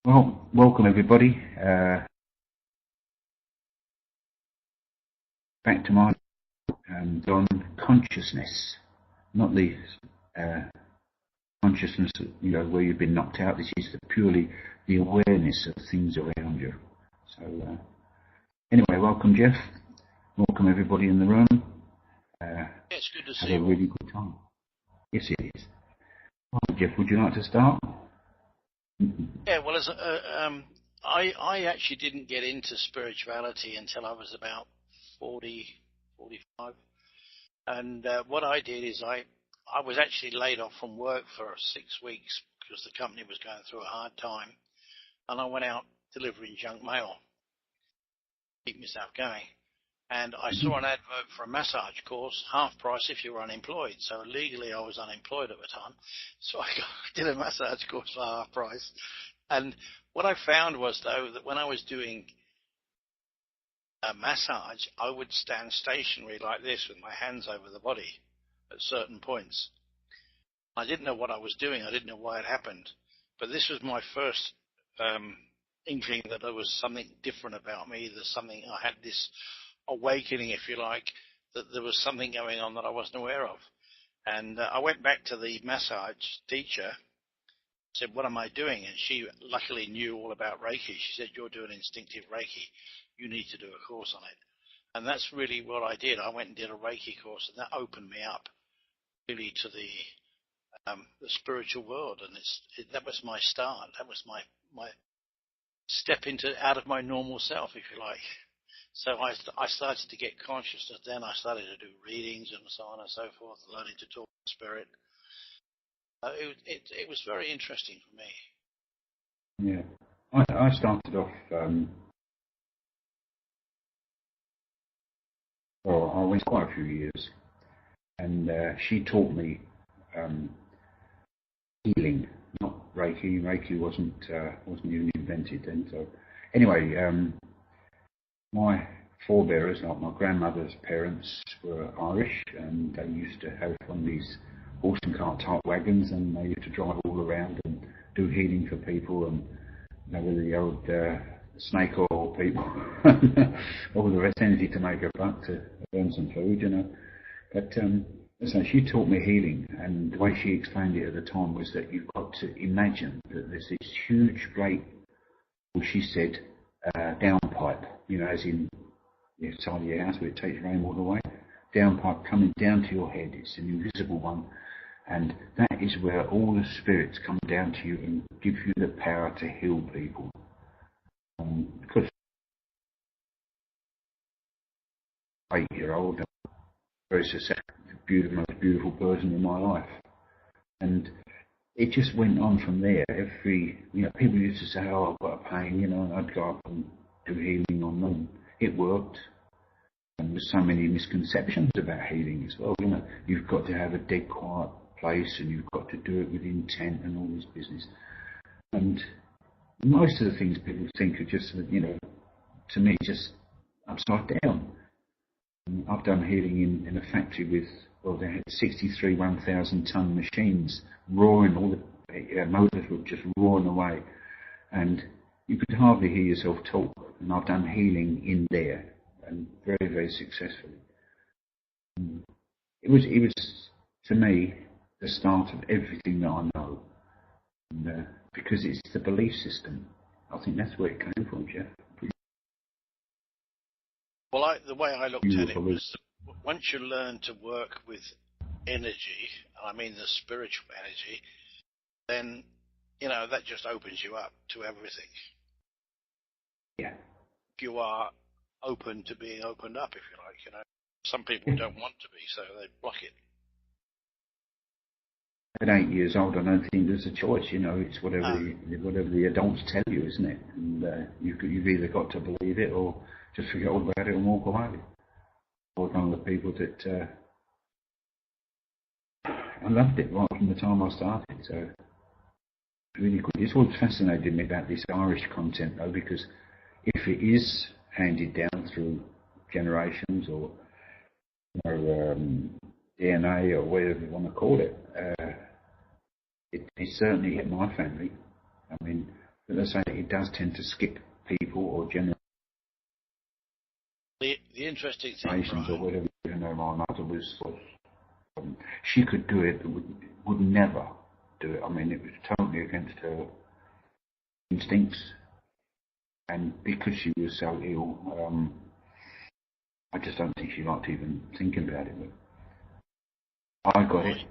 Well, welcome everybody back to my on consciousness, not the consciousness where you've been knocked out. This is purely the awareness of things around you. So anyway, welcome Geoff. Welcome everybody in the room. It's good to see you. Have a really good time. Yes, it is. Right, Geoff, would you like to start? Yeah, well, I actually didn't get into spirituality until I was about 40, 45. And what I did is I was actually laid off from work for 6 weeks because the company was going through a hard time. And I went out delivering junk mail to keep myself going. And I saw an advert for a massage course, half price if you were unemployed. So legally I was unemployed at the time. So I did a massage course for half price. And what I found was, though, that when I was doing a massage, I would stand stationary like this with my hands over the body at certain points. I didn't know what I was doing. I didn't know why it happened. But this was my first inkling that there was something different about me. There's something, I had this awakening, if you like, that there was something going on that I wasn't aware of. And I went back to the massage teacher, said, what am I doing? And she luckily knew all about Reiki. She said, you're doing instinctive Reiki. You need to do a course on it. And that's really what I did. I went and did a Reiki course, and that opened me up really to the spiritual world. And that was my start. That was my step out of my normal self, if you like. So I started to get consciousness. Then I started to do readings and so on and so forth, learning to talk to spirit. It was very interesting for me. Yeah, I started off. Well, I went quite a few years, and she taught me healing, not Reiki. Reiki wasn't even invented then. So anyway, my forebearers, like my grandmother's parents, were Irish, and they used to have one of these horse and cart type wagons, and they used to drive all around and do healing for people, and they were the old snake oil people, all the rest, anything to make a buck, to earn some food, But so she taught me healing, and the way she explained it at the time was that you've got to imagine that there's this huge, great, well, she said, downpipe, as in the side of your house where it takes rain all the way, downpipe coming down to your head. It's an invisible one, and that is where all the spirits come down to you and give you the power to heal people. Because I'm 8-year-old, very successful, most beautiful person in my life, and it just went on from there. People used to say, "Oh, I've got a pain," and I'd go up and do healing on them. It worked. And there's so many misconceptions about healing as well. You've got to have a dead quiet place, and you've got to do it with intent and all this business. And most of the things people think are just, to me, just upside down. And I've done healing in a factory with, they had 63 1,000-ton machines roaring, all the motors were just roaring away, and you could hardly hear yourself talk. And I've done healing in there, and very, very successfully. It was to me the start of everything that I know, and because it's the belief system. I think that's where it came from, Geoff. Well, the way I looked at it was that once you learn to work with energy, I mean the spiritual energy, then that just opens you up to everything. Yeah. You are open to being opened up, if you like. Some people don't want to be, so they block it. At 8 years old, I don't think there's a choice. It's whatever the adults tell you, isn't it? And you've either got to believe it or just forget all about it and walk away. I was one of the people that I loved it right from the time I started. So really good. It's always fascinated me about this Irish content, though, because if it is handed down through generations or DNA or whatever you want to call it, it certainly hit my family. I mean, they say it does tend to skip people or generations The interesting thing, Brian, or whatever. You know, my mother was she could do it, but would never do it. I mean, it was totally against her instincts, and because she was so ill, I just don't think she liked even thinking about it. But I got it.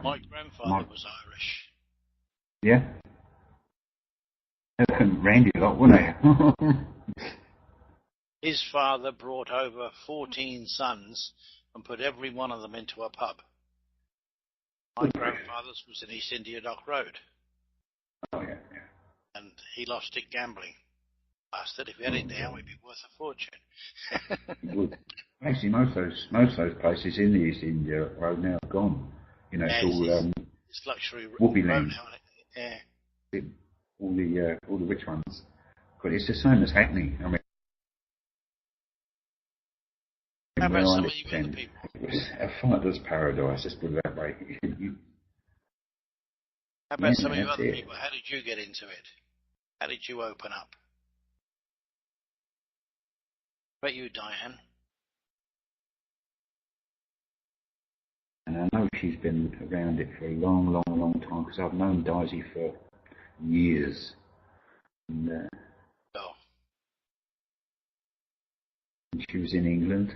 My grandfather was Irish. Yeah. Randy a lot, wasn't he? His father brought over 14 sons and put every one of them into a pub. My grandfather's was in East India Dock Road. Oh, yeah. And he lost it gambling. Bastard, if we had it now, it'd be worth a fortune. It would. Actually, most of those places in the East India Road now are gone. You know, it's luxury whoopee road land. now, isn't it? Yeah. All the rich ones. But it's the same as Hackney. I mean, How about some of you other people? It was a fighter's paradise, let's put it that way. How about some of you other people? How did you get into it? How did you open up? How about you, Diane? And I know she's been around it for a long, long, long time, because I've known Daisy for years. And, she was in England.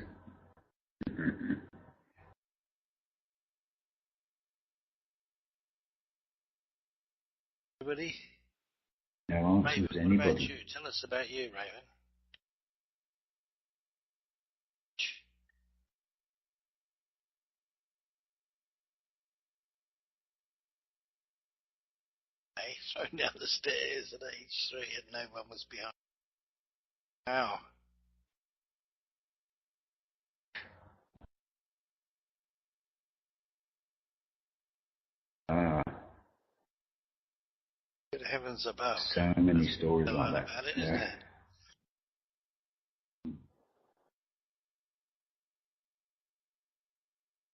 Everybody? No answer was anybody. What about you? Tell us about you, Raven. Hey, thrown down the stairs at age 3 and no one was behind. Wow. Good heavens above. So many stories like that. About it, isn't it?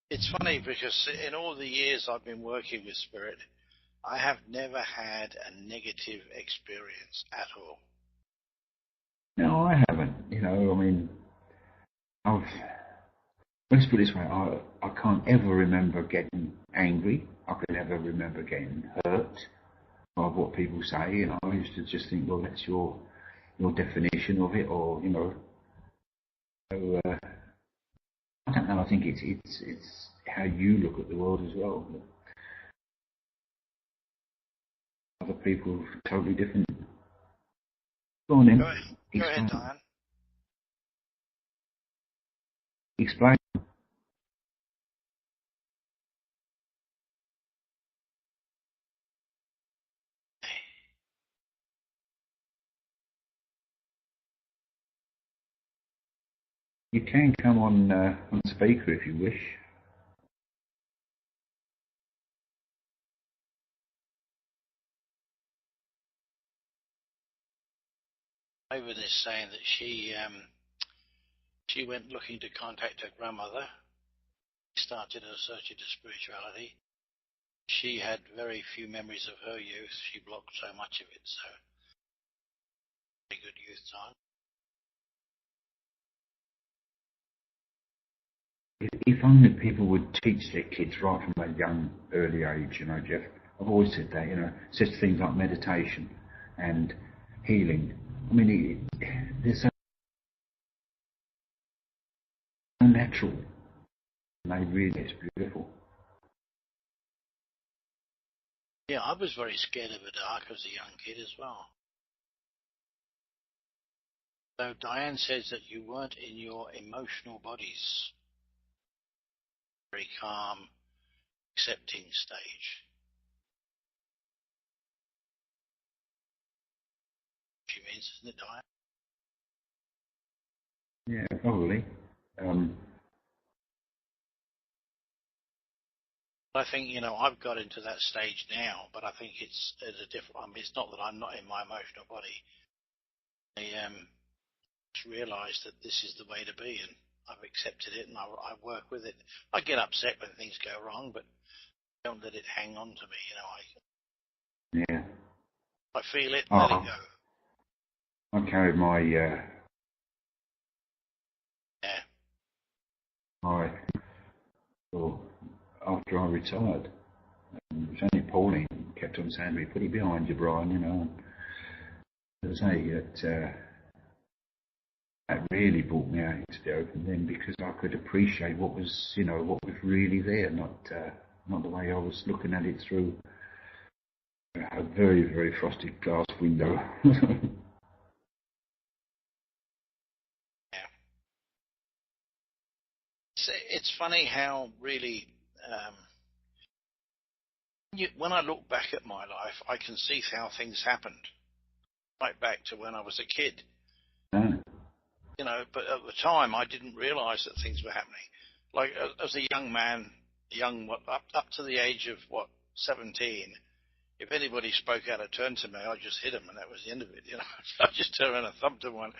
It's funny because in all the years I've been working with Spirit, I have never had a negative experience at all. No, I haven't. You know, I mean, let's put it this way, I can't ever remember getting angry. I can never remember getting hurt by what people say. You know, I used to just think, well, that's your definition of it, or, you know. So, I don't know, I think it's how you look at the world as well. Other people are totally different. Go on then. Go ahead, Diane. Explain. You can come on speaker if you wish. Raven is saying that she went looking to contact her grandmother, started her search into spirituality. She had very few memories of her youth. She blocked so much of it, so very good youth time. If only people would teach their kids right from a young, early age, you know, Geoff. I've always said that, you know, such things like meditation and healing. I mean, they're so natural. And they really, it's beautiful. Yeah, I was very scared of the dark as a young kid as well. So Diane says that you weren't in your emotional bodies. Very calm, accepting stage. She means, isn't it, Diane? Yeah, probably. I think, you know, I've got into that stage now, but I think it's at a different. I mean, it's not that I'm not in my emotional body. I just realised that this is the way to be, and I've accepted it, and I work with it. I get upset when things go wrong, but don't let it hang on to me. You know, Yeah. I feel it, let it go. I carried my well, after I retired. It was only Pauline kept on saying to me, put it behind you, Brian, you know. And as I say, that really brought me out into the open then, because I could appreciate what was, you know, what was really there, not the way I was looking at it through a very, very frosted glass window. It's funny how really, when I look back at my life, I can see how things happened, right back to when I was a kid. You know, but at the time I didn't realise that things were happening. Like as a young man, up to the age of 17, if anybody spoke out of turn to me, I just hit them, and that was the end of it. You know, I just turned around and thumped them one.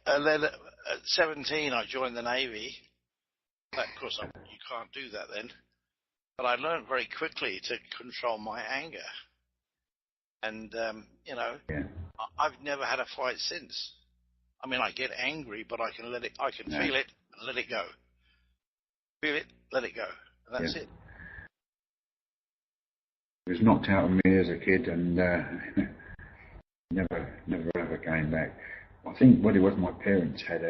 And then at 17, I joined the Navy. Of course, you can't do that then. But I learned very quickly to control my anger. And, you know, I've never had a fight since. I mean, I get angry, but I can feel it and let it go. Feel it, let it go. And that's it. It was knocked out of me as a kid, and never ever came back. I think what it was, my parents had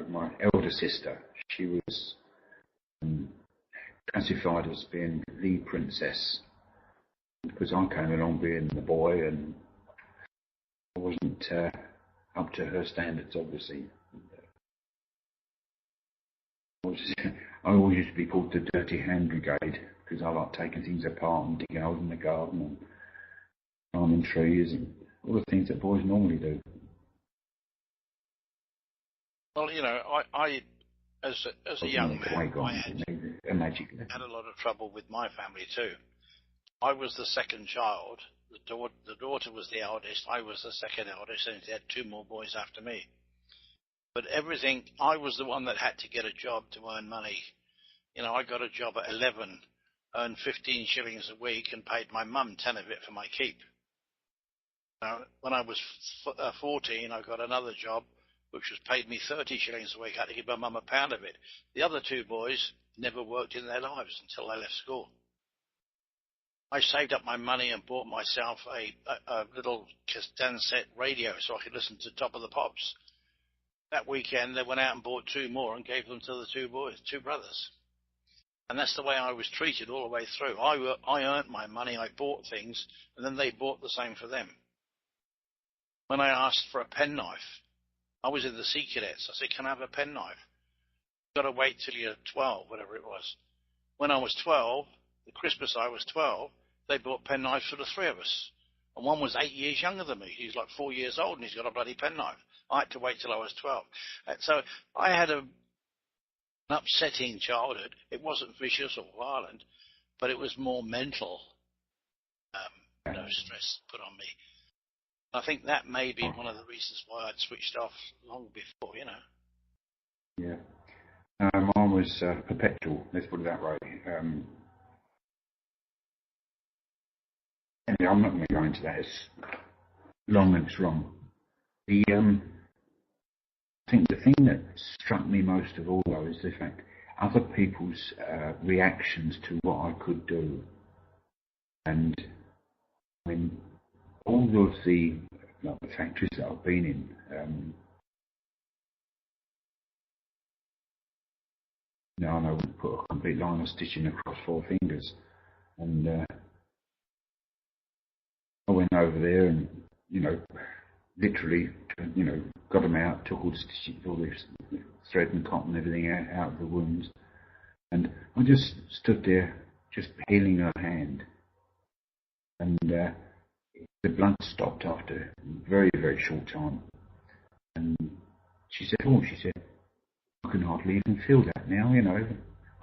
my elder sister. She was classified as being the princess, because I came along being the boy, and I wasn't up to her standards, obviously. I always used to be called the Dirty Hand Brigade, because I like taking things apart and digging holes in the garden and climbing trees and all the things that boys normally do. Well, you know, I as a young man, I had a lot of trouble with my family too. I was the second child. The daughter was the eldest. I was the second eldest, and he had two more boys after me. But everything, I was the one that had to get a job to earn money. You know, I got a job at 11, earned 15 shillings a week, and paid my mum 10 of it for my keep. When I was 14, I got another job, which was paid me 30 shillings a week. I had to give my mum £1 of it. The other two boys never worked in their lives until they left school. I saved up my money and bought myself a little cassette radio so I could listen to Top of the Pops. That weekend, they went out and bought two more and gave them to the two brothers. And that's the way I was treated all the way through. I earned my money, I bought things, and then they bought the same for them. When I asked for a penknife, I was in the Sea Cadets. I said, can I have a penknife? You've got to wait till you're 12, whatever it was. When I was 12, the Christmas I was 12, they bought penknives for the three of us. And one was 8 years younger than me. He's like 4 years old, and he's got a bloody penknife. I had to wait till I was 12. So I had an upsetting childhood. It wasn't vicious or violent, but it was more mental stress put on me. I think that may be one of the reasons why I'd switched off long before, you know. Yeah. Mine was perpetual, let's put it that way. Anyway, I'm not going to go into that. It's long and it's wrong. I think the thing that struck me most of all, though, is the fact other people's reactions to what I could do. And I mean, all of the factories that I've been in, I know we put a complete line of stitching across 4 fingers, and I went over there and, literally, got them out, took all the stitching, all this thread and cotton, everything out of the wounds, and I just stood there, just peeling her hand, and the blood stopped after a very, very short time, and she said, I can hardly even feel that now,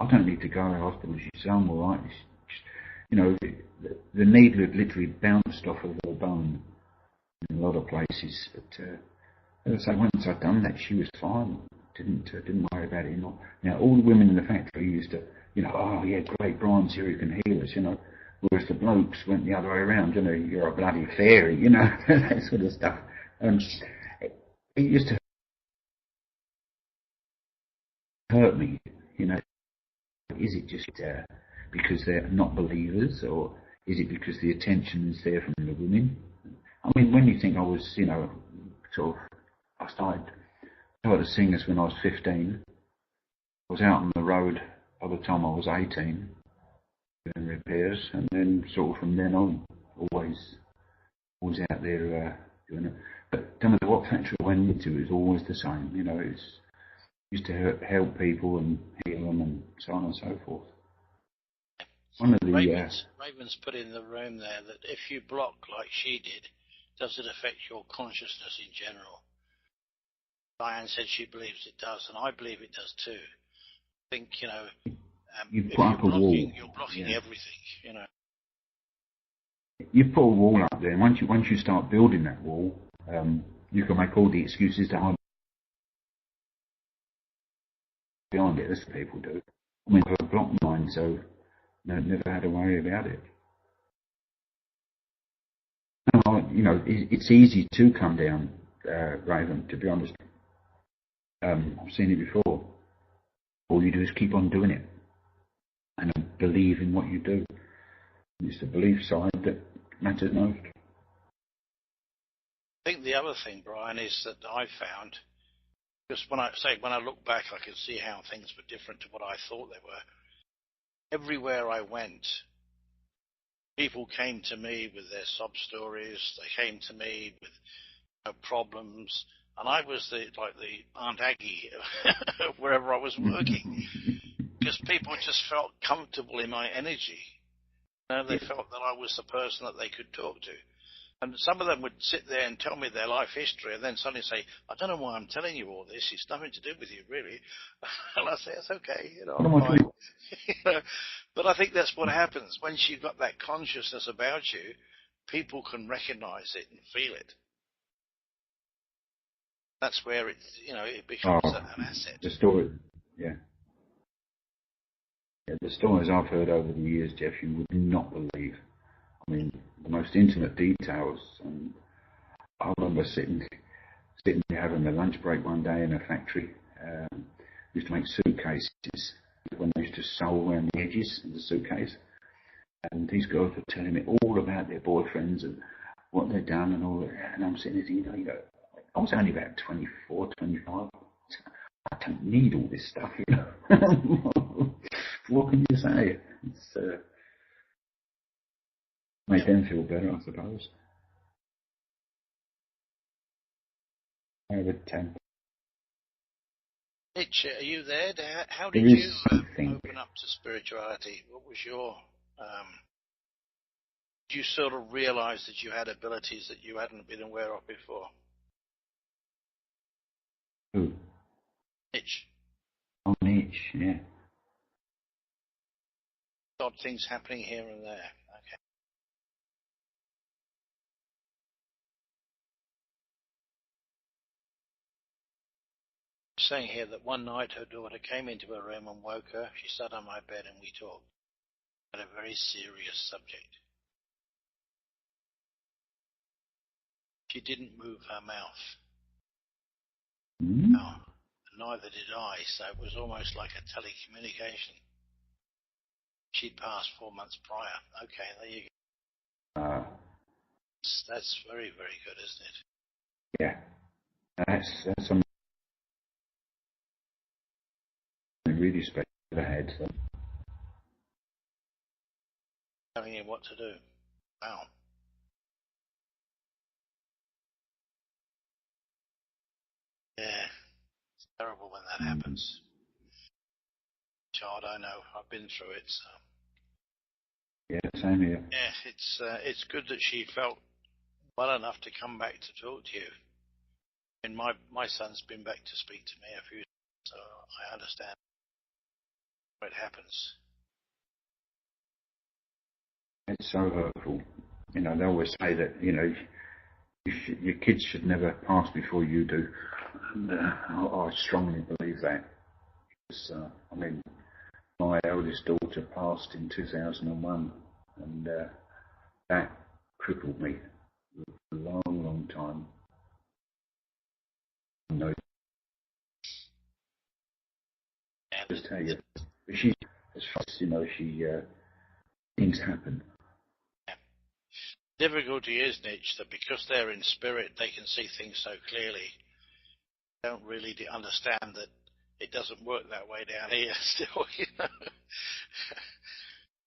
I don't need to go to the hospital. She said, I'm all right. The needle had literally bounced off of her bone in a lot of places, but as I say, once I'd done that, she was fine. Didn't worry about it. Now, all the women in the factory used to, oh yeah, great, Brian's here, he can heal us. whereas the blokes went the other way around, you know, you're a bloody fairy, you know, that sort of stuff. It used to hurt me, you know. Is it just because they're not believers, or is it because the attention is there from the women? I mean, when you think I was, you know, sort of, I started to sing this when I was 15. I was out on the road by the time I was 18, doing repairs, and then sort of from then on, always out there doing it. But no matter what factory I went into, it was always the same. You know, it's used to help people and heal them and so on and so forth. One of the Raven's put in the room there that if you block like she did, does it affect your consciousness in general? Diane said she believes it does, and I believe it does too. I think, you know, you put up a wall. You're blocking everything, you know. You put a wall up there, and once you start building that wall, you can make all the excuses to hide behind it, as people do. I mean, I've blocked mine, so never had to worry about it. You know, it's easy to come down, Raven, to be honest. I've seen it before. All you do is keep on doing it and believe in what you do. It's the belief side that matters most. I think the other thing, Brian, is that I found, because when I look back, I can see how things were different to what I thought they were. Everywhere I went, people came to me with their sob stories. They came to me with problems, and I was like the Aunt Aggie wherever I was working, because people just felt comfortable in my energy. You know, they felt that I was the person that they could talk to. And some of them would sit there and tell me their life history and then suddenly say, I don't know why I'm telling you all this. It's nothing to do with you, really. And I say, it's okay. You know, I'm fine. You know, but I think that's what happens. Once you've got that consciousness about you, people can recognize it and feel it. That's where it becomes an asset. The story, yeah. The stories I've heard over the years, Geoff, you would not believe. I mean, the most intimate details. And I remember sitting there having a lunch break one day in a factory. We used to make suitcases when they used to sew around the edges of the suitcase. And these girls were telling me all about their boyfriends and what they'd done and all that. And I'm sitting there thinking, you know, I was only about 24, 25. I don't need all this stuff, you know. What can you say? It's made them feel better, I suppose. I would Mitch, are you there? How did you open up to spirituality? What was your... did you sort of realize that you had abilities that you hadn't been aware of before? Who? Mitch. Oh, Mitch, yeah. Odd things happening here and there. Okay. Saying here that one night her daughter came into her room and woke her. She sat on my bed and we talked about a very serious subject. She didn't move her mouth. Mm-hmm. No, neither did I, so it was almost like a telecommunication. She'd passed 4 months prior. Okay, there you go. That's very, very good, isn't it? Yeah. That's something really special ahead. So. Telling you what to do. Wow. Yeah. It's terrible when that happens. Child, I know. I've been through it, so. Yeah, same here. Yeah, it's good that she felt well enough to come back to talk to you. And my son's been back to speak to me a few times, so I understand where it happens. It's so hurtful. You know, they always say that, you know, your kids should never pass before you do. And I strongly believe that. Because, I mean, my eldest daughter passed in 2001. and that crippled me for a long, long time. No, just tell you, she, as far as you know, she things happen. Difficulty is, Nietzsche, that because they're in spirit, they can see things so clearly. They don't really understand that it doesn't work that way down here still, you know.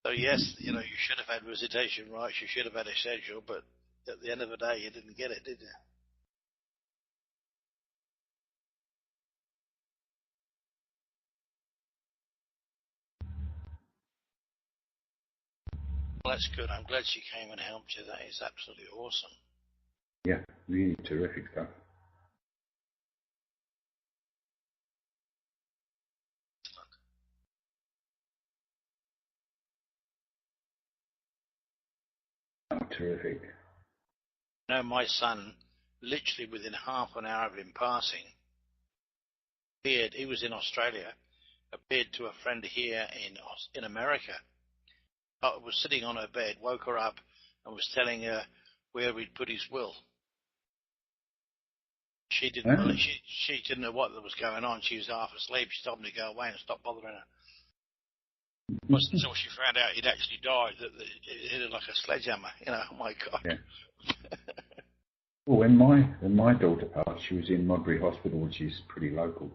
So yes, you know, you should have had visitation rights, you should have had a schedule, but at the end of the day, you didn't get it, did you? Well, that's good. I'm glad she came and helped you. That is absolutely awesome. Yeah, really terrific stuff. Oh, terrific. You know, my son, literally within half an hour of him passing, appeared, he was in Australia, appeared to a friend here in America. I was sitting on her bed, woke her up, and was telling her where we'd put his will. She didn't. Oh. She didn't know what was going on. She was half asleep. She told me to go away and stop bothering her. It wasn't until she found out he'd actually died that it hit her like a sledgehammer. You know, oh my God. Yeah. Well, when my daughter passed, she was in Modbury Hospital, which is pretty local.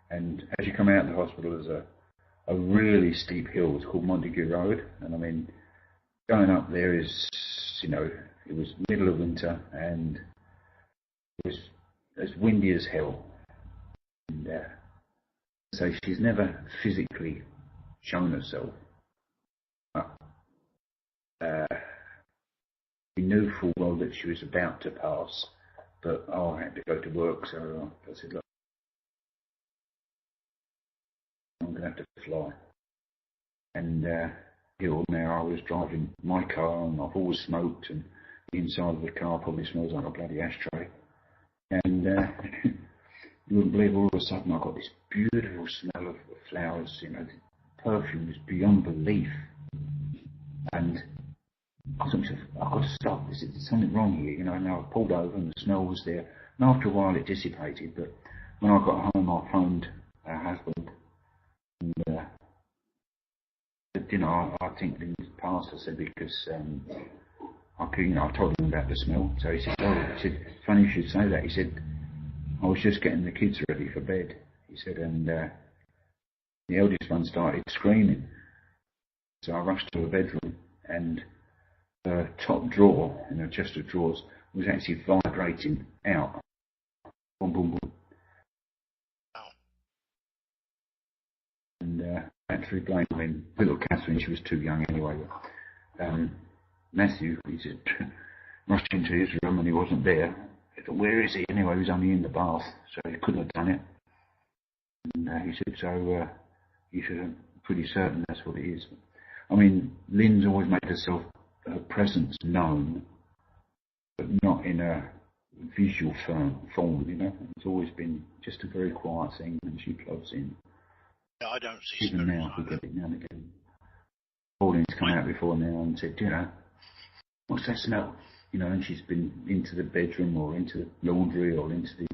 And as you come out of the hospital, there's a really steep hill. It's called Montague Road. And I mean, going up there is, you know, it was middle of winter and it was as windy as hell. And so she's never physically shown herself. We knew full well that she was about to pass, but I had to go to work, so I said, look, I'm going to have to fly. And here now I was driving my car, and I've always smoked, and the inside of the car probably smells like a bloody ashtray. And you wouldn't believe, all of a sudden I got this beautiful smell of flowers, you know, the perfume was beyond belief. And I thought, I've got to stop. There's something wrong here, you know. And I pulled over, and the smell was there. And after a while, it dissipated. But when I got home, I phoned our husband, and said, you know, I think things passed. I said, because I told him about the smell. So he said, it's funny you should say that. He said, I was just getting the kids ready for bed. He said, and the eldest one started screaming. So I rushed to the bedroom, and the top drawer in the chest of drawers was actually vibrating out. Boom, boom, boom. And actually blamed him. Little Catherine, she was too young anyway. Matthew, he said, rushed into his room and he wasn't there. He thought, where is he? Anyway, he was only in the bath, so he couldn't have done it. And he said, so he said, I'm pretty certain that's what it is. I mean, Lynn's always made herself, her presence known, but not in a visual form, you know. It's always been just a very quiet thing, and she plods in. Yeah, I don't see even now, we get it now and again. Pauline's come out before now and said, you know, what's that smell? You know, and she's been into the bedroom or into the laundry or into the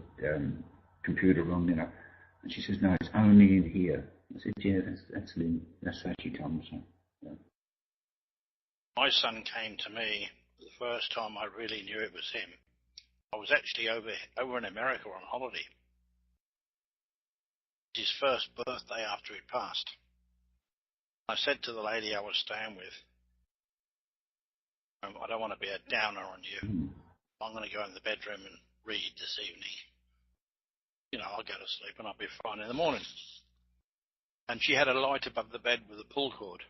computer room, you know. And she says, no, it's only in here. I said, yeah, that's Lynn. That's how she comes. So, yeah. My son came to me the first time I really knew it was him. I was actually over in America on holiday. His first birthday after he passed. I said to the lady I was staying with, I don't want to be a downer on you. I'm going to go in the bedroom and read this evening. You know, I'll go to sleep and I'll be fine in the morning. And she had a light above the bed with a pull cord.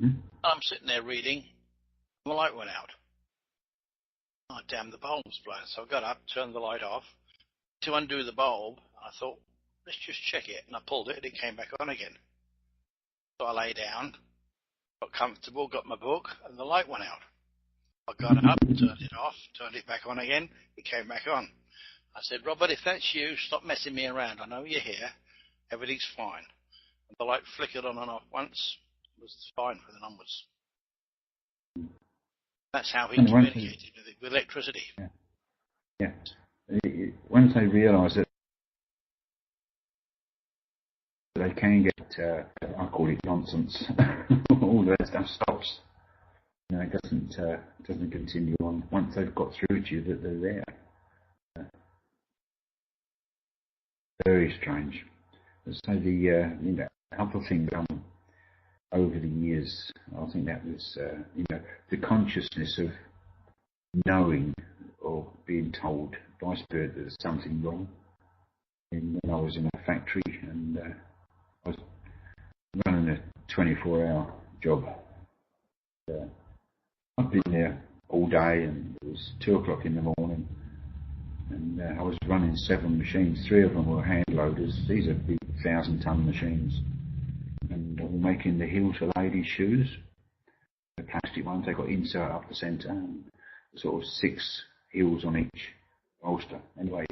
I'm sitting there reading, and the light went out. Oh, damn, the bulb was blown. So I got up, turned the light off. To undo the bulb, I thought, let's just check it. And I pulled it, and it came back on again. So I lay down, got comfortable, got my book, and the light went out. I got up, turned it off, turned it back on again. It came back on. I said, Robert, if that's you, stop messing me around. I know you're here. Everything's fine. And the light flickered on and off once. It was fine from then onwards. That's how he And communicated with electricity. Yeah. Once they realise that they can get, I call it nonsense, all that stuff stops. You know, it doesn't continue on. Once they've got through to you that they're there. Very strange. So the other thing over the years, I think that was the consciousness of knowing or being told by spirit that there's something wrong. When I was in a factory and I was running a 24-hour job. I'd been there all day and it was 2 o'clock in the morning and I was running 7 machines. 3 of them were hand loaders. These are big 1,000-ton machines. And we're making the heels for ladies' shoes. The plastic ones, they got insert up the centre and sort of 6 heels on each bolster. Anyway,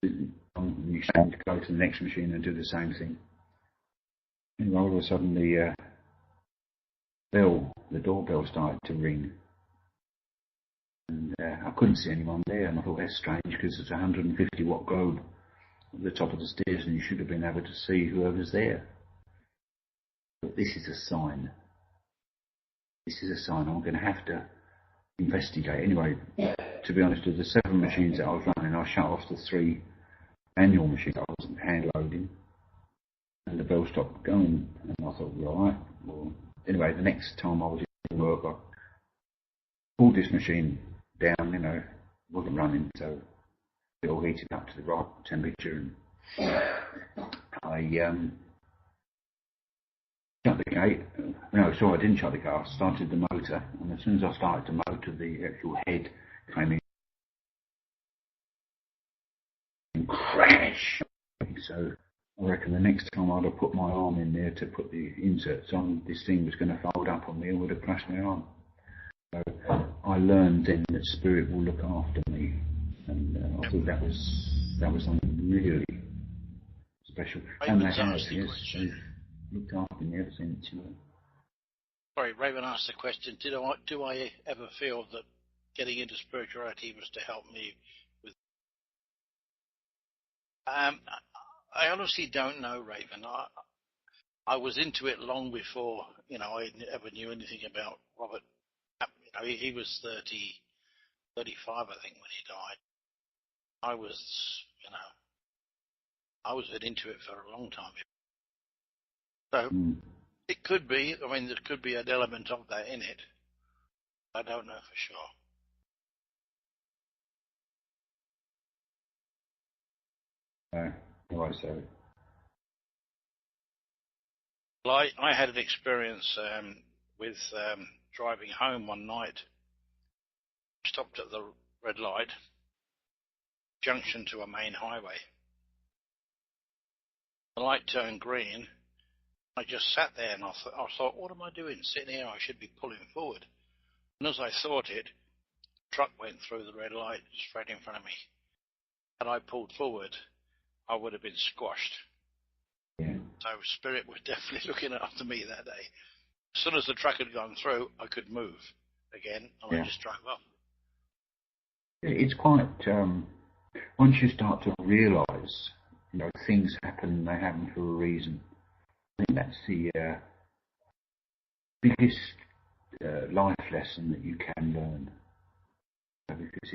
you stand to go to the next machine and do the same thing. Anyway, all of a sudden the doorbell started to ring. And I couldn't see anyone there, and I thought that's strange because it's a 150 watt globe at the top of the stairs and you should have been able to see whoever's there. But this is a sign. This is a sign. I'm going to have to investigate. Anyway, to be honest, of the 7 machines that I was running, I shut off the 3 manual machines I wasn't hand loading, and the bell stopped going. And I thought, right, well, anyway, the next time I was in work, I pulled this machine down, it wasn't running, so it all heated up to the right temperature, and I shut the gate. No, sorry, I didn't shut the gate. I started the motor, and as soon as I started the motor, the actual head came in and crash. So I reckon the next time I'd have put my arm in there to put the inserts on, this thing was going to fold up on me and would have crushed my arm. So I learned then that spirit will look after me, and I thought that was something really special. And they have, yes, they've looked after me ever since. Sorry, Raven asked the question, do I ever feel that getting into spirituality was to help me with... I honestly don't know, Raven. I was into it long before, I ever knew anything about Robert. He was 35, I think, when he died. I was been into it for a long time. So it could be, there could be an element of that in it. I don't know for sure. Right, so. Well, I had an experience with driving home one night. Stopped at the red light, junction to a main highway. The light turned green. I just sat there and I thought, what am I doing? Sitting here, I should be pulling forward. And as I thought it, a truck went through the red light straight in front of me. Had I pulled forward, I would have been squashed. Yeah. So Spirit was definitely looking after me that day. As soon as the truck had gone through, I could move again, and I just drove up. It's quite, once you start to realise, things happen, they happen for a reason. I think that's the biggest life lesson that you can learn. Because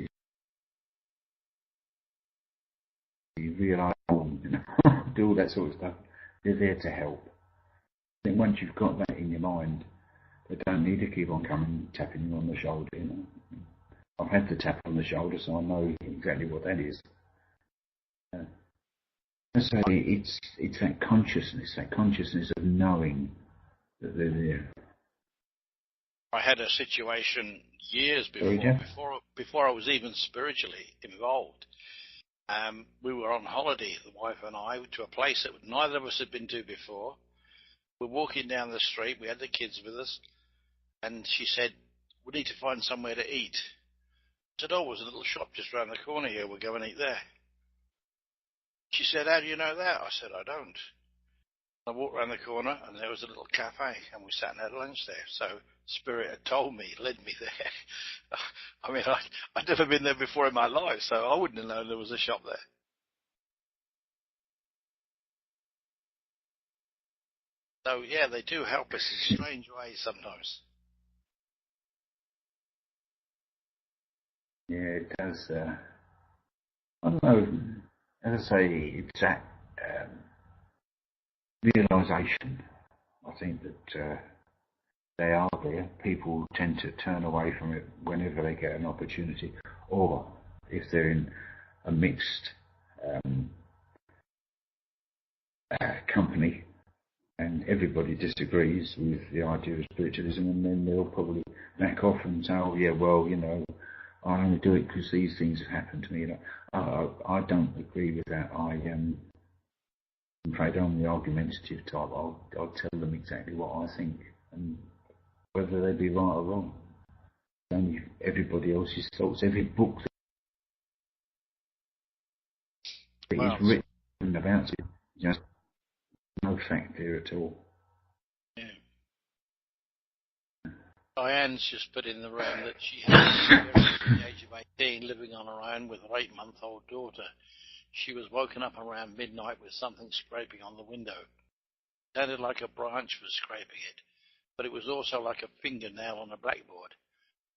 you realise, do all that sort of stuff, they're there to help. I think once you've got that in your mind, they don't need to keep on coming, tapping you on the shoulder, I've had the tap on the shoulder, so I know exactly what that is. So it's that consciousness of knowing that they're there. I had a situation years before I was even spiritually involved. We were on holiday, the wife and I, to a place that neither of us had been to before. We're walking down the street, we had the kids with us, and she said, we need to find somewhere to eat. I said, there's a little shop just round the corner here, we'll go and eat there. She said, how do you know that? I said, I don't. I walked around the corner and there was a little cafe and we sat and had lunch there. So Spirit had told me, led me there. I mean, I'd never been there before in my life, so I wouldn't have known there was a shop there. So yeah, they do help us in strange ways sometimes. Yeah, it does. I don't know. As I say, it's that realisation. I think that they are there. People tend to turn away from it whenever they get an opportunity, or if they're in a mixed company and everybody disagrees with the idea of spiritualism, and then they'll probably back off and say, oh yeah, well, I only do it because these things have happened to me. I don't agree with that. I'm afraid I'm the argumentative type. I'll tell them exactly what I think, and whether they be right or wrong. Only everybody else's thoughts. Every book that is written about it, just no fact there at all. Yeah. Diane's just put in the room that she has, at the age of 18, living on her own with her 8-month-old daughter. She was woken up around midnight with something scraping on the window. It sounded like a branch was scraping it, but it was also like a fingernail on a blackboard.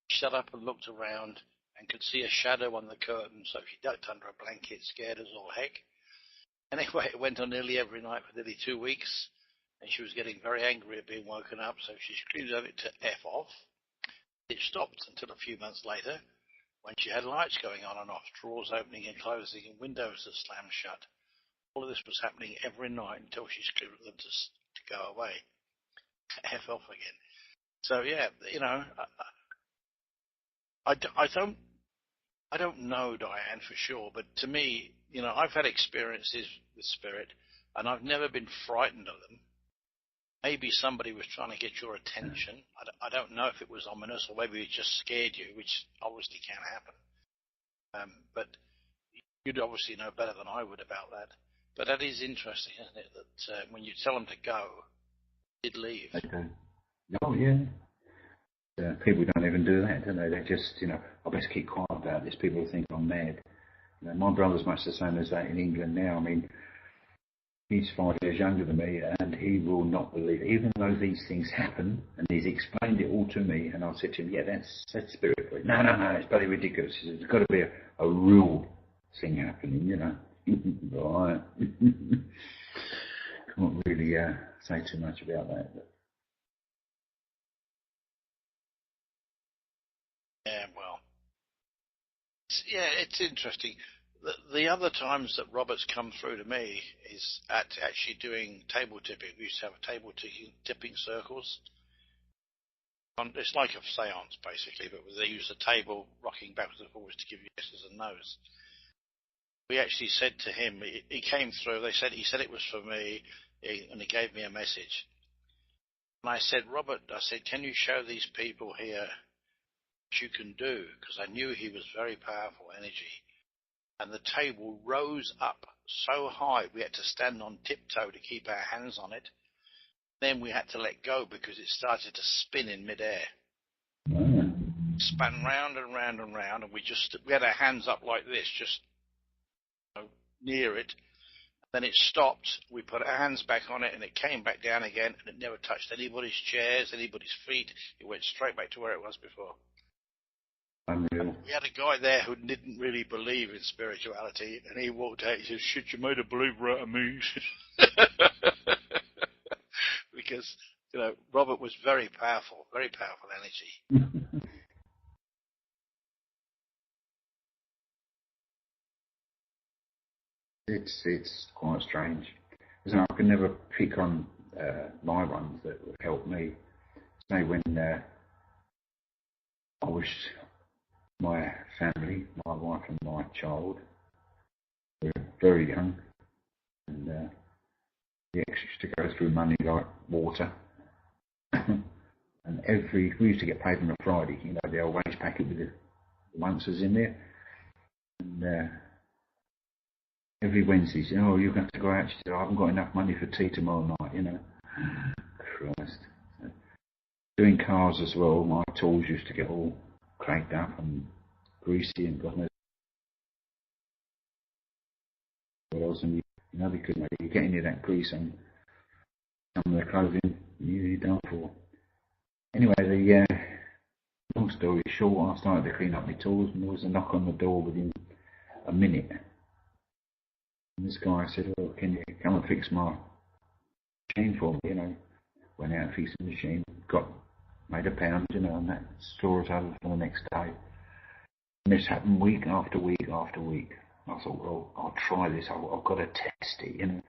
She sat up and looked around and could see a shadow on the curtain, so she ducked under a blanket, scared as all heck. Anyway, it went on nearly every night for nearly 2 weeks, and she was getting very angry at being woken up, so she screamed at it to F off. It stopped until a few months later, when she had lights going on and off, drawers opening and closing, and windows that slammed shut. All of this was happening every night until she screamed at them to go away. F off again. So yeah, I don't know Diane for sure, but to me, I've had experiences with spirit, and I've never been frightened of them. Maybe somebody was trying to get your attention. I don't know if it was ominous or maybe it just scared you, which obviously can't happen. But you'd obviously know better than I would about that. But that is interesting, isn't it? That when you tell them to go, they'd leave. Okay. Oh yeah. People don't even do that, do they? They just, I best keep quiet about this. People think I'm mad. My brother's much the same as that in England now. I mean, he's 5 years younger than me, and he will not believe it. Even though these things happen, and he's explained it all to me, and I said to him, yeah, that's spiritual. No, it's bloody ridiculous. He says, there's got to be a real thing happening, Right. Can't really say too much about that. But. Yeah, well, it's interesting. The other times that Robert's come through to me is at actually doing table tipping. We used to have a table tipping circles. It's like a seance, basically, but they use a table rocking backwards and forwards to give you yeses and nos. We actually said to him, he came through, he said it was for me, and he gave me a message. And I said, Robert, can you show these people here what you can do? Because I knew he was very powerful energy. And the table rose up so high we had to stand on tiptoe to keep our hands on it. Then we had to let go because it started to spin in midair. Spun round and round and round, and we had our hands up like this, just near it. Then it stopped. We put our hands back on it, and it came back down again, and it never touched anybody's chairs, anybody's feet. It went straight back to where it was before. We had a guy there who didn't really believe in spirituality, and he walked out. He said, "Shit, you made a believer out of me." Because Robert was very powerful energy. It's quite strange. I can never pick on my ones that have helped me. Say when I was my family, my wife and my child, were very young, and the extra used to go through money like water. And we used to get paid on a Friday, the old wage packet with the onces in there. And every Wednesday. She said, oh, you're going to go out. She said, I haven't got enough money for tea tomorrow night, you know. Christ. Doing cars as well, my tools used to get all cracked up and greasy and God knows what else. And you know, because you get any of that grease on some of the clothing, you're done for. Anyway, long story short, I started to clean up my tools and there was a knock on the door within a minute. And this guy said, oh, can you come and fix my machine for me, you know. Went out and fixed the machine, made £1, you know, and that store was over for the next day. And this happened week after week after week. I thought, well, I'll try this, I've got to test it, you know.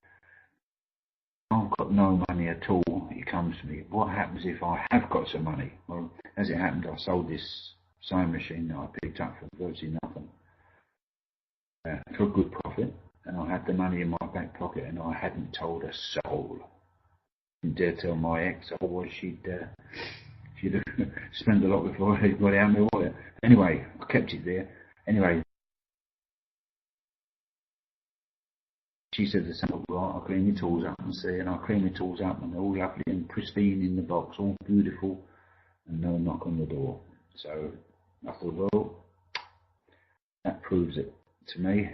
I've got no money at all. He comes to me, what happens if I have got some money? Well, as it happened, I sold this sewing machine that I picked up for virtually nothing, for a good profit, and I had the money in my back pocket, and I hadn't told a soul. I didn't dare tell my ex, otherwise she'd have spent a lot before I got out of my wallet. Anyway, I kept it there. Anyway, she said to someone, right, I'll clean your tools up and see, and I clean the tools up and they're all lovely and pristine in the box, all beautiful, and no knock on the door. So I thought, well, that proves it to me.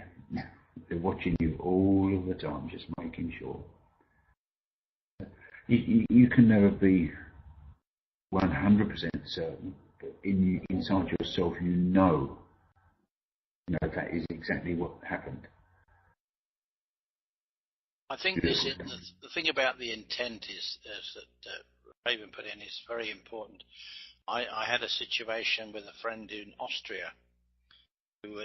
They're watching you all of the time, just making sure. You can never be 100% certain, but inside yourself, you know that is exactly what happened. I think the thing about the intent is that Raven put in is very important. I had a situation with a friend in Austria who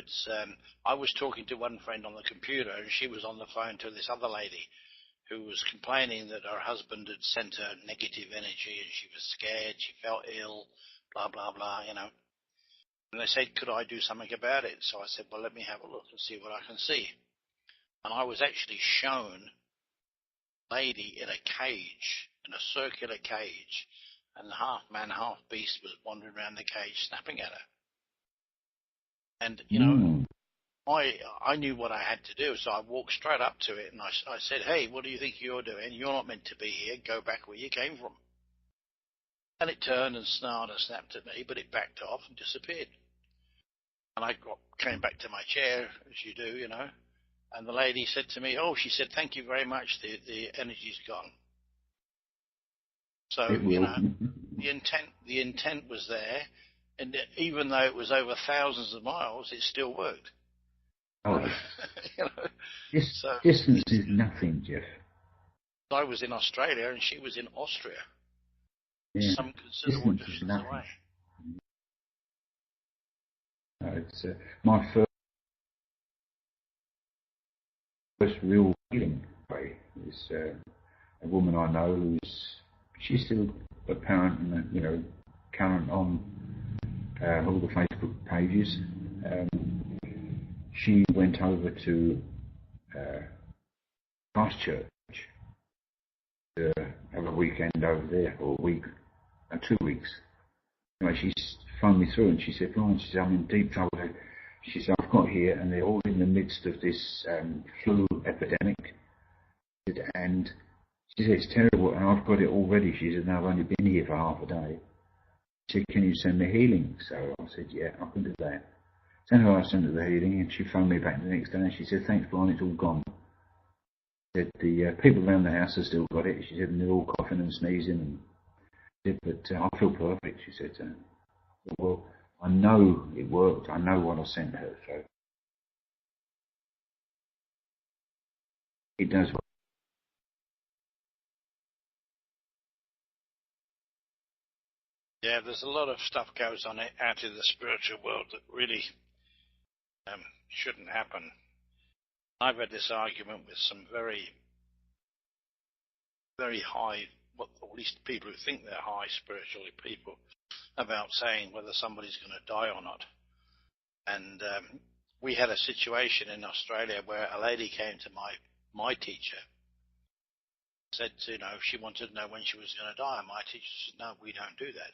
I was talking to one friend on the computer and she was on the phone to this other lady who was complaining that her husband had sent her negative energy and she was scared, she felt ill, blah, blah, blah, you know. And they said, could I do something about it? So I said, well, let me have a look and see what I can see. And I was actually shown a lady in a cage, in a circular cage, and half man, half beast was wandering around the cage snapping at her. And, you know, I knew what I had to do, so I walked straight up to it and I said, hey, what do you think you're doing? You're not meant to be here. Go back where you came from. And it turned and snarled and snapped at me, but it backed off and disappeared. And I came back to my chair, as you do, you know, and the lady said to me, she said, thank you very much, the energy's gone. So, you know, the intent was there, and even though it was over thousands of miles, it still worked. Oh, you know, distance is nothing, Geoff. I was in Australia and she was in Austria. Yeah, some considerable distance away. No, it's my first real healing way is a woman I know she's still apparent and current on all the Facebook pages. She went over to Christchurch to have a weekend over there, or a week, 2 weeks. Anyway, she phoned me through and she said, Brian, she said, I'm in deep trouble. She said, I've got here and they're all in the midst of this flu epidemic. And she said, it's terrible and I've got it already. She said, no, I've only been here for half a day. She said, can you send me healing? So I said, yeah, I can do that. So anyway, I sent her the healing and she phoned me back the next day and she said, thanks, Brian, it's all gone. She said, the people around the house have still got it. She said, and they're all coughing and sneezing. And she said, but I feel perfect, she said. Well, I know it worked. I know what I sent her. So it does work. Yeah, there's a lot of stuff goes on out in the spiritual world that really shouldn't happen. I've had this argument with some very, very high, or at least people who think they're high spiritually people, about saying whether somebody's going to die or not. And we had a situation in Australia where a lady came to my teacher, said, she wanted to know when she was going to die. And my teacher said, no, we don't do that.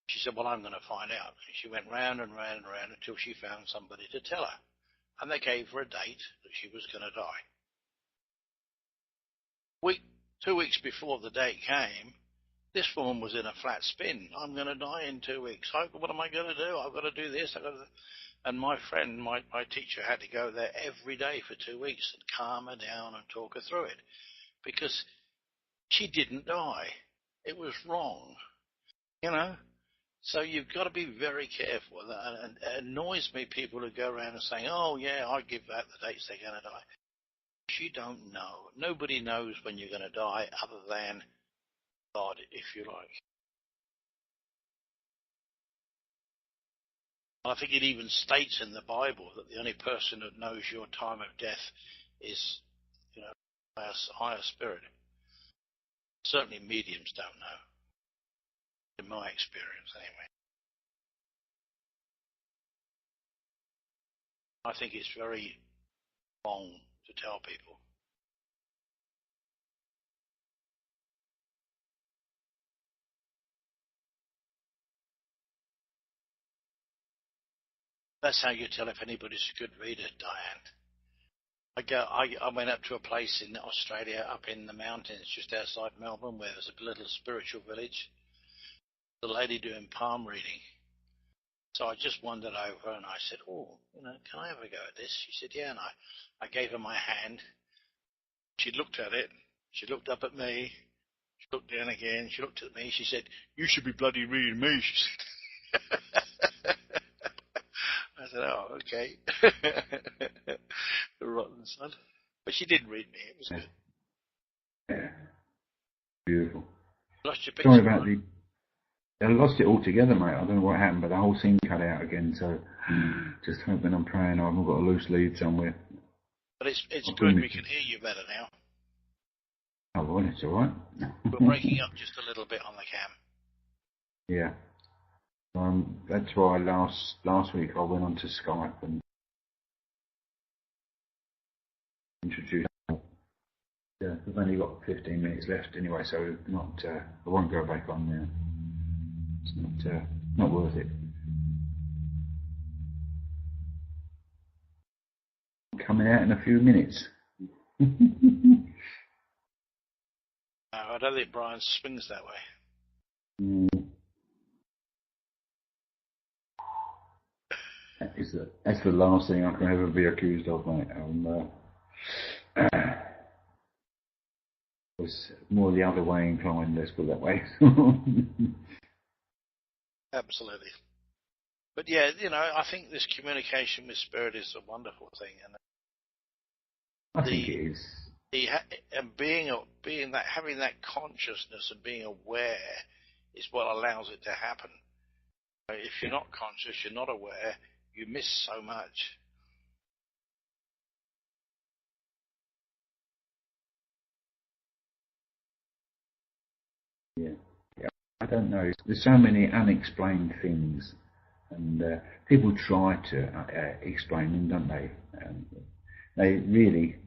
She said, well, I'm going to find out. And she went round and round and round until she found somebody to tell her. and they gave her a date that she was going to die. 2 weeks before the date came, this woman was in a flat spin. I'm going to die in 2 weeks. What am I going to do? I've got to do this. And my friend, my teacher, had to go there every day for 2 weeks and calm her down and talk her through it, because she didn't die. It was wrong, you know. So you've got to be very careful. And it annoys me, people who go around and saying, oh, yeah, I give out the dates they're going to die. You don't know. Nobody knows when you're going to die other than God, if you like. I think it even states in the Bible that the only person that knows your time of death is, a higher spirit. Certainly mediums don't know, in my experience anyway. I think it's very wrong to tell people. That's how you tell if anybody's a good reader, Diane. I went up to a place in Australia, up in the mountains, just outside Melbourne, where there's a little spiritual village. The lady doing palm reading. So I just wandered over and I said, oh, can I have a go at this? She said, yeah. And I gave her my hand. She looked at it. She looked up at me. She looked down again. She looked at me. She said, you should be bloody reading me, she said. I said, oh, okay. The rotten son. But she did read me. It was good. Yeah. Beautiful. Lost your picture. Sorry about I lost it altogether, mate. I don't know what happened, but the whole thing cut out again. So just hoping, I'm praying I haven't got a loose lead somewhere. But it's good. We can hear you better now. Oh, well, it's all right. We're breaking up just a little bit on the cam. Yeah. That's why last week I went onto Skype and introduced. We've only got 15 minutes left anyway, so I won't go back on now. It's not worth it. Coming out in a few minutes. I don't think Brian swings that way. That's the last thing I can ever be accused of, mate. Was more the other way inclined, let's put it that way. Absolutely. But yeah, I think this communication with spirit is a wonderful thing, and I think it is. And having that consciousness and being aware is what allows it to happen. If you're not conscious, you're not aware, you miss so much. Yeah. I don't know. There's so many unexplained things, and people try to explain them, don't they?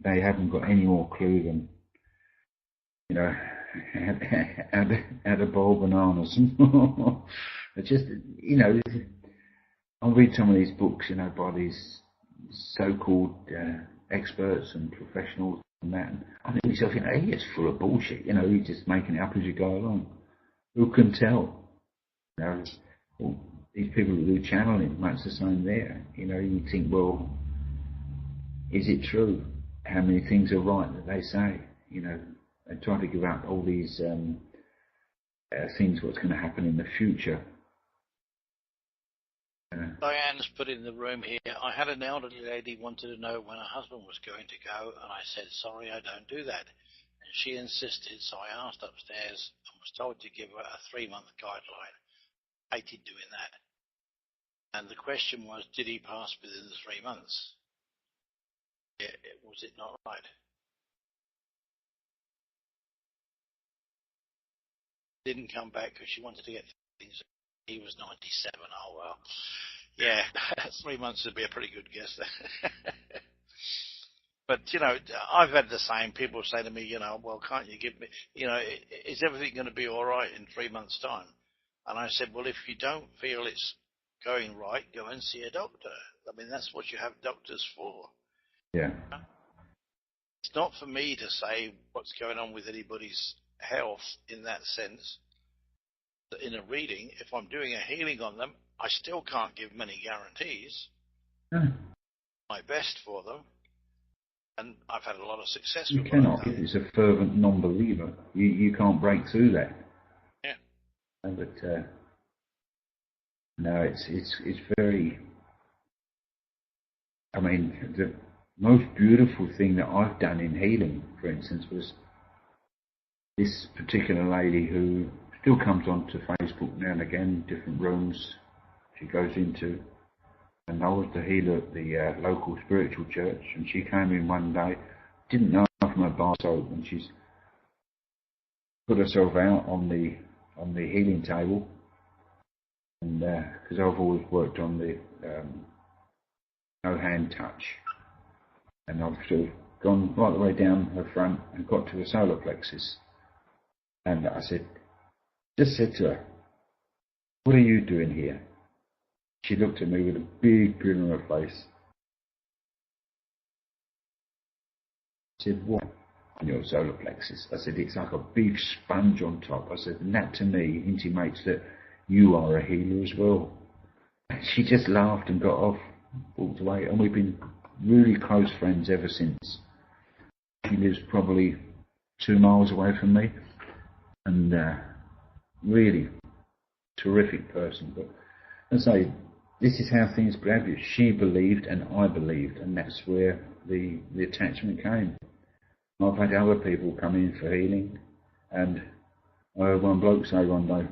They haven't got any more clue than how to boil bananas. It's just I'll read some of these books, by these so-called experts and professionals and that, and I think to myself, it's full of bullshit. You're just making it up as you go along. Who can tell? These people who do channeling, much the same there. You think, well, is it true? How many things are right that they say? They try to give up all these things, what's going to happen in the future. Diane's put in the room here, I had an elderly lady wanted to know when her husband was going to go, and I said, sorry, I don't do that. And she insisted, so I asked upstairs and was told to give her a 3-month guideline. I hated doing that. And the question was, did he pass within the 3 months? Was it not right? Didn't come back because she wanted to get things. He was 97. Oh, well. Yeah, 3 months would be a pretty good guess there. But, I've had the same. People say to me, well, can't you give me, is everything going to be all right in 3 months' time? And I said, well, if you don't feel it's going right, go and see a doctor. I mean, that's what you have doctors for. Yeah. It's not for me to say what's going on with anybody's health in that sense. In a reading, if I'm doing a healing on them, I still can't give many guarantees. No. My best for them. And I've had a lot of success You with cannot. what I've done. It's a fervent non-believer. You can't break through that. Yeah. But no, it's very. I mean, the most beautiful thing that I've done in healing, for instance, was this particular lady who still comes onto Facebook now and again, different rooms she goes into. And I was the healer at the local spiritual church, and she came in one day, didn't know from her bar soap, and she's put herself out on the healing table, and because I've always worked on the no hand touch, and I've sort of gone right the way down her front and got to the solar plexus, and I just said to her, "What are you doing here?" She looked at me with a big grin on her face. I said, "What on your solar plexus?" I said, "It's like a big sponge on top." I said, "And that to me intimates that you are a healer as well." She just laughed and got off, walked away, and we've been really close friends ever since. She lives probably 2 miles away from me, and really terrific person. But I say, this is how things grab you. She believed and I believed, and that's where the attachment came. I've had other people come in for healing, and I heard one bloke say one day,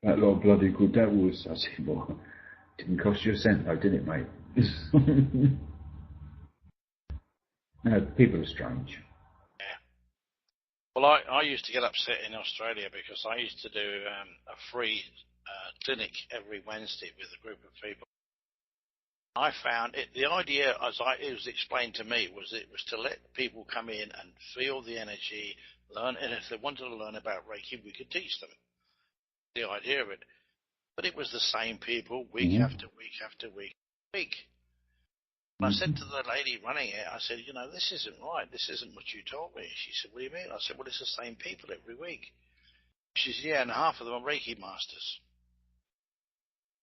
"That lot of bloody good that was." I said, "Well, it didn't cost you a cent though, did it, mate?" No, people are strange. Yeah. Well, I used to get upset in Australia because I used to do a free clinic every Wednesday with a group of people. I found the idea, as it was explained to me, was it was to let people come in and feel the energy, learn, and if they wanted to learn about Reiki, we could teach them the idea of it. But it was the same people week after week after week after week. And I said to the lady running it, I said, this isn't right. This isn't what you told me. She said, "What do you mean?" I said, "Well, it's the same people every week." She said, "Yeah, and half of them are Reiki masters."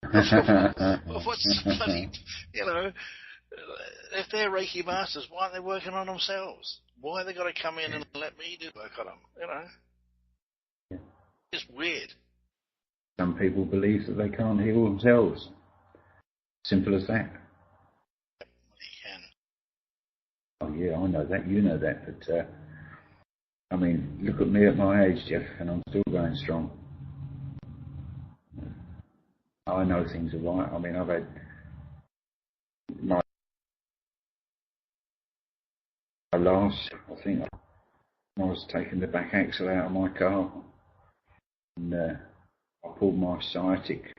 Well, what's the bloody, if they're Reiki masters, why aren't they working on themselves? Why have they got to come in and let me do work on them? It's weird. Some people believe that they can't heal themselves. Simple as that. Oh yeah, I know that. You know that. But I mean, look at me at my age, Geoff, and I'm still going strong. I know things are right. I mean, I've had my last, I think I was taking the back axle out of my car, and I pulled my sciatic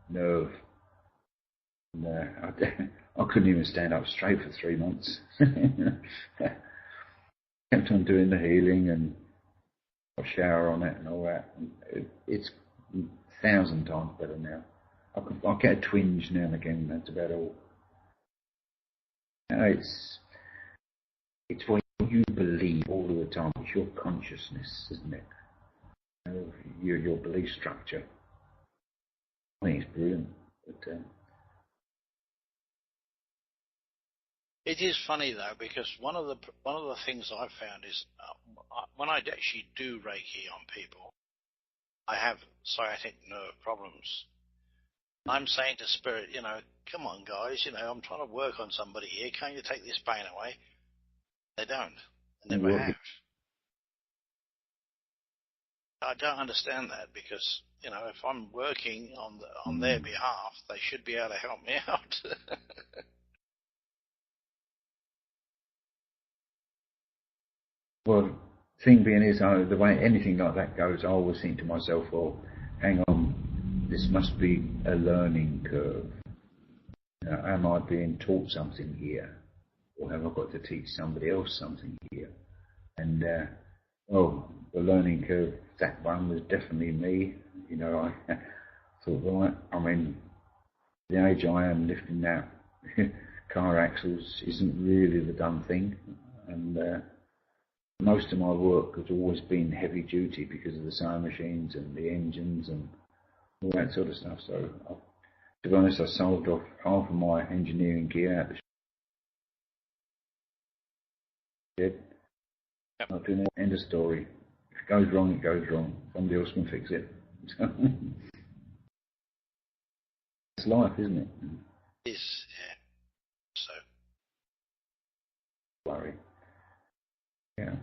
nerve, and I couldn't even stand up straight for 3 months. Kept on doing the healing and I shower on it and all that. It's 1,000 times better now. I get a twinge now and again. That's about all. It's what you believe all of the time. It's your consciousness, isn't it? Your belief structure. I think it's brilliant. But it is funny though, because one of the things I've found is when I actually do Reiki on people, I have sciatic nerve problems. I'm saying to Spirit, come on guys, I'm trying to work on somebody here. Can't you take this pain away? They don't. They never have. I don't understand that because, if I'm working on their behalf, they should be able to help me out. Well, thing being is, the way anything like that goes, I always think to myself, well, hang on, this must be a learning curve. Am I being taught something here? Or have I got to teach somebody else something here? And, the learning curve, that one was definitely me. I thought, right, I mean, the age I am lifting that car axles isn't really the done thing, and most of my work has always been heavy duty because of the sewing machines and the engines and all that sort of stuff. So, to be honest, I sold off half of my engineering gear out the shed. Yep. Not doing it. End of story. If it goes wrong, it goes wrong. Somebody else can fix it. It's life, isn't it? It is, yeah. So. Worry. Yeah.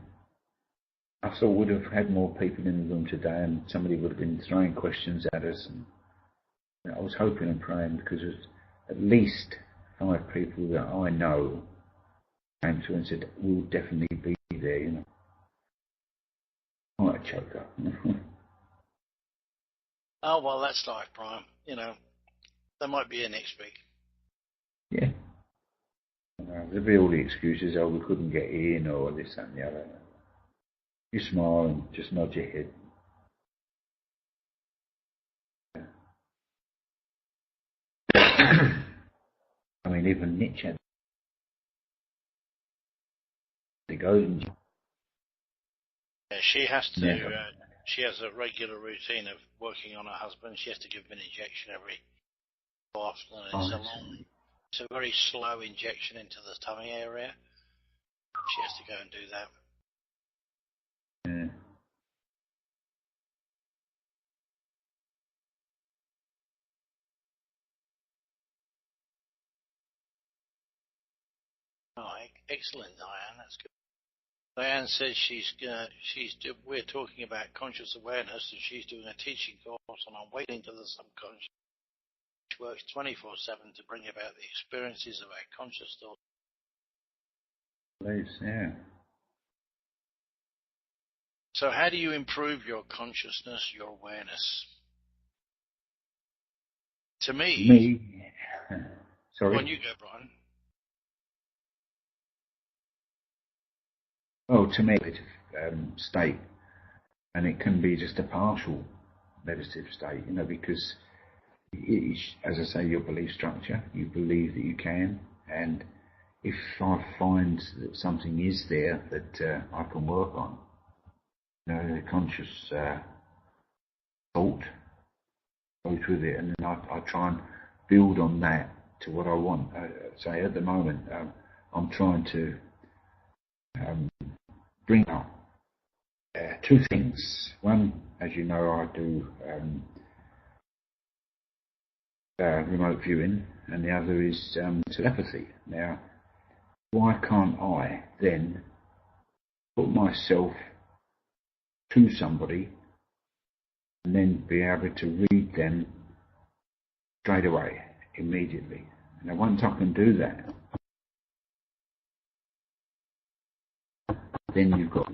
I thought we'd have had more people in the room today, and somebody would have been throwing questions at us. And I was hoping and praying, because there's at least 5 people that I know came to and said, "We'll definitely be there," you know. I might choke up. Oh, well, that's life, Brian. You know, they might be here next week. Yeah. There'll be all the excuses, oh, we couldn't get in, or this, that, and the other. You smile and just nod your head. I mean, even Nietzsche had to go. Yeah, she has to. Yeah. She has a regular routine of working on her husband. She has to give him an injection every so often. It's a very slow injection into the tummy area. She has to go and do that. Yeah. Oh, excellent, Diane. That's good. Diane says we're talking about conscious awareness, and she's doing a teaching course on awakening to the subconscious, which works 24/7 to bring about the experiences of our conscious thought. Please, yeah. So how do you improve your consciousness, your awareness? To me. Sorry? On you go, Brian. Oh, to me, it's state, and it can be just a partial meditative state, you know, because it's, as I say, your belief structure. You believe that you can, and if I find that something is there that I can work on, you know, the conscious thought goes with it, and then I try and build on that to what I want. Say at the moment, I'm trying to bring up 2 things. One, as you know, I do remote viewing, and the other is telepathy. Now, why can't I then put myself to somebody and then be able to read them straight away, immediately? Now, once I can do that, then you've got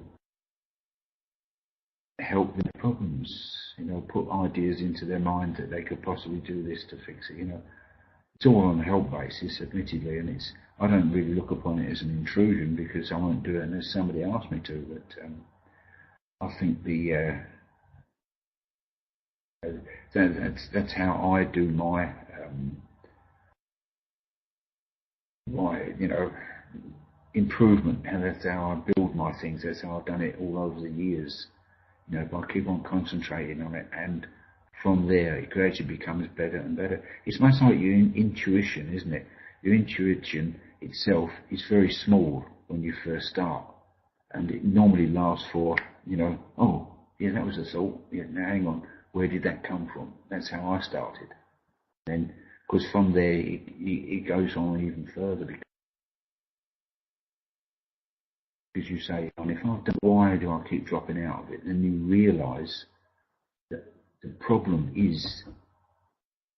help with problems, you know, put ideas into their mind that they could possibly do this to fix it, you know. It's all on a help basis, admittedly, and I don't really look upon it as an intrusion, because I won't do it unless somebody asks me to, but I think that's how I do my you know, improvement, and that's how I build my things. That's how I've done it all over the years. You know, if I keep on concentrating on it, and from there it gradually becomes better and better. It's much like your intuition, isn't it? Your intuition itself is very small when you first start, and it normally lasts for, you know, oh, yeah, that was a thought. Yeah, now hang on, where did that come from? That's how I started. Then, because from there it goes on even further, because you say, and if I've done, why do I keep dropping out of it? And you realise that the problem is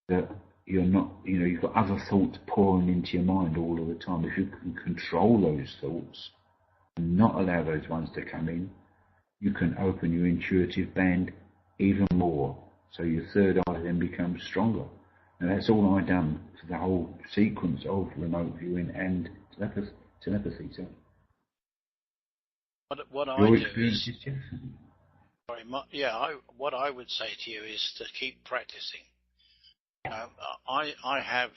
that you're not, you know, you've got other thoughts pouring into your mind all of the time. If you can control those thoughts and not allow those ones to come in, you can open your intuitive band even more. So your third eye then becomes stronger. And that's all I've done for the whole sequence of remote viewing and telepathy. So What I do is, sorry, what I would say to you is to keep practicing. I have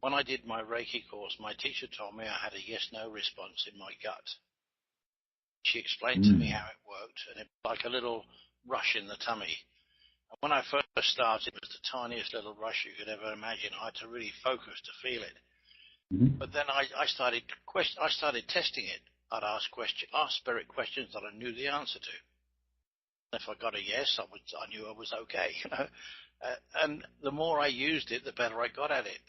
when I did my Reiki course, my teacher told me I had a yes-no response in my gut. She explained to me how it worked, and it was like a little rush in the tummy. And when I first started, it was the tiniest little rush you could ever imagine. I had to really focus to feel it. But then I started testing it. I'd ask spirit questions that I knew the answer to. If I got a yes, I knew I was okay. And the more I used it, the better I got at it.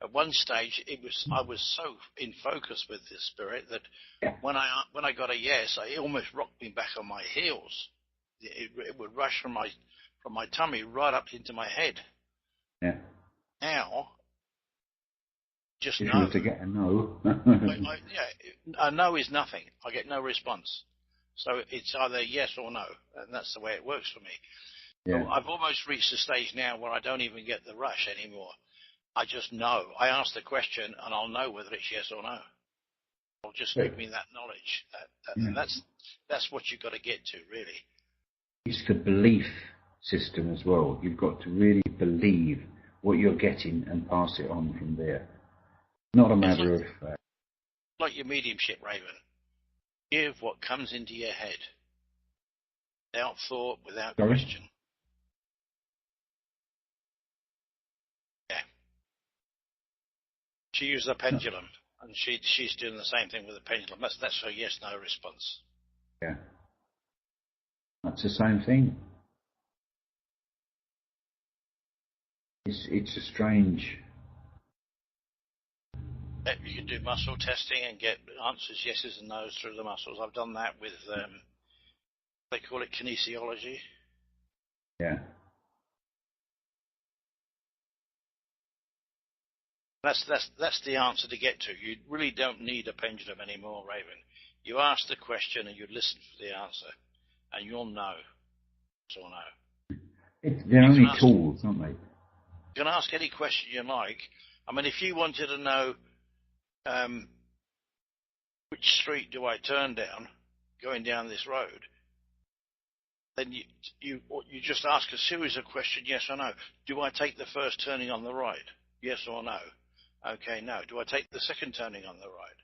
At one stage, I was so in focus with this spirit that when I got a yes, it almost rocked me back on my heels. It would rush from my tummy right up into my head. Yeah. Now, just if no. you were to get a no. A no is nothing. I get no response. So it's either yes or no, and that's the way it works for me. Yeah. So I've almost reached the stage now where I don't even get the rush anymore. I just know. I ask the question, and I'll know whether it's yes or no. It'll just give me that knowledge. And that's what you've got to get to, really. It's the belief system as well. You've got to really believe what you're getting and pass it on from there. Not a matter of... like your mediumship, Raven. Give what comes into your head. Without thought, without question. Yeah. She used a pendulum, and she's doing the same thing with a pendulum. That's her yes-no response. Yeah. That's the same thing. It's a strange... You can do muscle testing and get answers, yeses and nos, through the muscles. I've done that with, they call it kinesiology. Yeah. That's the answer to get to. You really don't need a pendulum anymore, Raven. You ask the question and you listen for the answer, and you'll know. Yes or no. They're only tools, aren't they? You can ask any question you like. I mean, if you wanted to know which street do I turn down going down this road, then you just ask a series of questions, yes or no. Do I take the first turning on the right? Yes or no? Okay, no. Do I take the second turning on the right?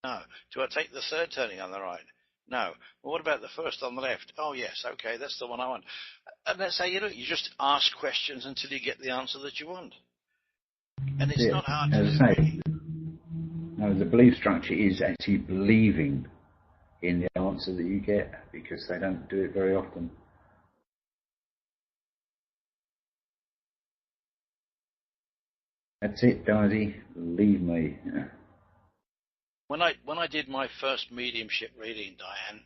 No. Do I take the third turning on the right? No. Well, what about the first on the left? Oh, yes. Okay, that's the one I want. And that's how you do it. You just ask questions until you get the answer that you want. And it's not hard to do. No, the belief structure is actually believing in the answer that you get, because they don't do it very often. That's it, Daisy. Believe me. Yeah. When I did my first mediumship reading, Diane,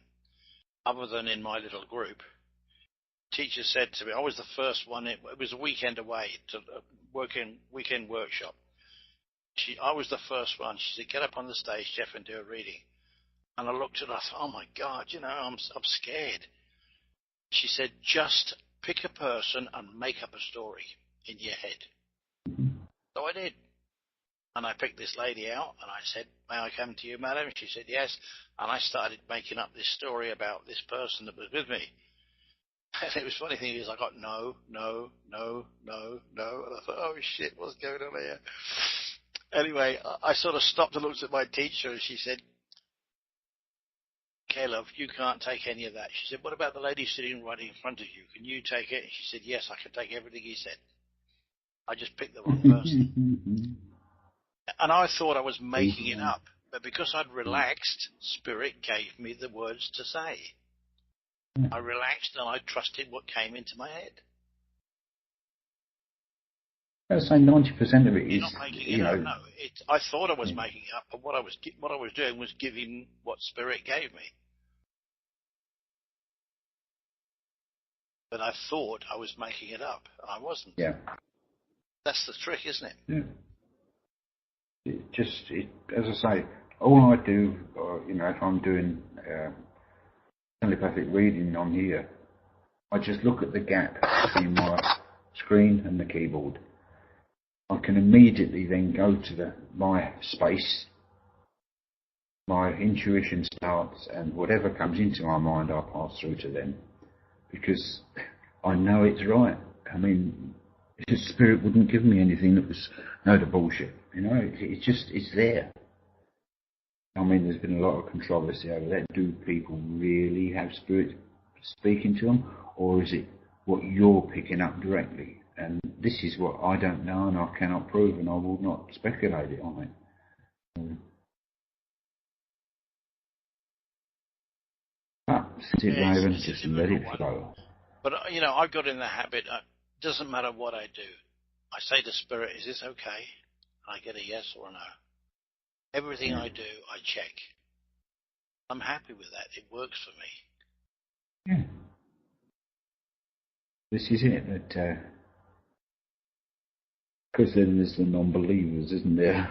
other than in my little group, teacher said to me, I was the first one. It was a weekend away to weekend workshop. I was the first one. She said, get up on the stage, Geoff, and do a reading. And I looked at her, I thought, oh my God, I'm scared. She said, just pick a person and make up a story in your head. So I did. And I picked this lady out, and I said, may I come to you, madam? She said, yes. And I started making up this story about this person that was with me. And it was funny thing is I got no. And I thought, oh shit, what's going on here? Anyway, I sort of stopped and looked at my teacher, and she said, okay, love, you can't take any of that. She said, what about the lady sitting right in front of you? Can you take it? And she said, yes, I can take everything he said. I just picked the wrong person. And I thought I was making it up. But because I'd relaxed, Spirit gave me the words to say. I relaxed and I trusted what came into my head. I would say 90% of it is, not making it up. No, I thought I was making it up, but what I was doing was giving what Spirit gave me. But I thought I was making it up, and I wasn't. Yeah. That's the trick, isn't it? Yeah. As I say, all I do, if I'm doing telepathic reading on here, I just look at the gap between my screen and the keyboard. I can immediately then go to my space, my intuition starts, and whatever comes into my mind, I'll pass through to them, because I know it's right. I mean, The spirit wouldn't give me anything that was no the bullshit. You know, it's there. I mean, there's been a lot of controversy over that. Do people really have spirit speaking to them, or is it what you're picking up directly? And this is what I don't know and I cannot prove, and I will not speculate it on it. Sit it, Raven, just let it flow. But, you know, I've got in the habit, doesn't matter what I do. I say to Spirit, is this okay? I get a yes or a no. Everything I do, I check. I'm happy with that. It works for me. Yeah. This is it. That because then there's the non-believers, isn't there?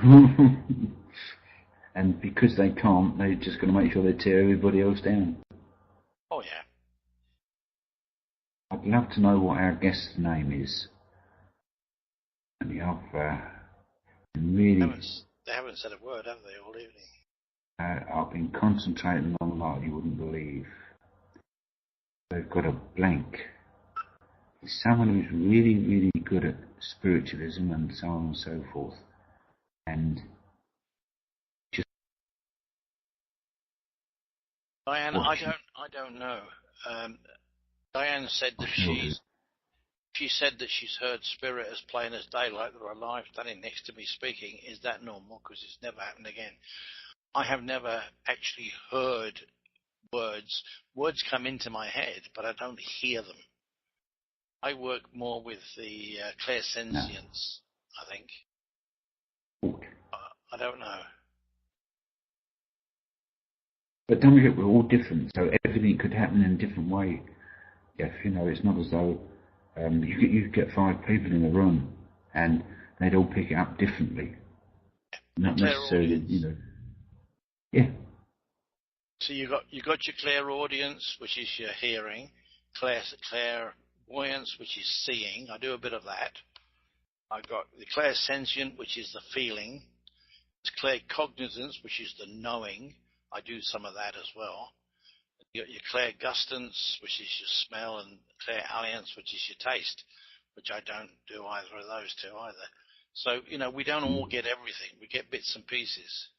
And because they can't, they're just going to make sure they tear everybody else down. Oh, yeah. I'd love to know what our guest's name is. I mean, They haven't said a word, have they, all evening? I've been concentrating on like you wouldn't believe. They've got a blank. It's someone who's really, really good at spiritualism and so on and so forth. And just Diane, I don't know. Diane said that she said that she's heard Spirit as plain as daylight. They're alive, standing next to me speaking. Is that normal? Because it's never happened again. I have never actually heard words. Words come into my head, but I don't hear them. I work more with the clairsentience, I think. I don't know. But don't forget, we're all different, so everything could happen in a different way. Yes, you know, it's not as though you get 5 people in a room and they'd all pick it up differently. Not necessarily, you know. Yeah. So you got your clairaudience, which is your hearing, clairvoyance, which is seeing. I do a bit of that. I've got the clairsentient, which is the feeling. There's claircognizance, which is the knowing. I do some of that as well. You got your clairgustance, which is your smell, and clairalliance, which is your taste, which I don't do either of those two either. So, you know, we don't all get everything. We get bits and pieces.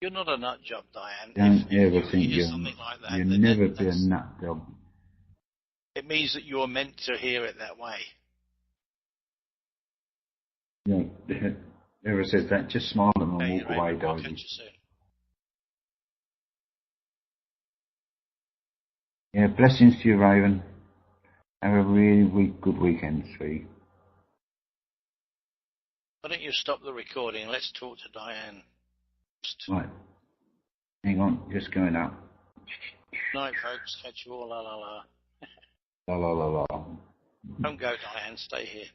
You're not a nut job, Diane. Don't ever think you'll never be a nut job. It means that you're meant to hear it that way. Yeah, whoever says that, just smile at them and walk away, I'll catch you soon. Yeah, blessings to you, Raven. Have a really good weekend, sweetie. Why don't you stop the recording? Let's talk to Diane. Right. Hang on, just going up. Night, folks. Catch you all. La la la. La la la la. Don't go, Diane. Stay here.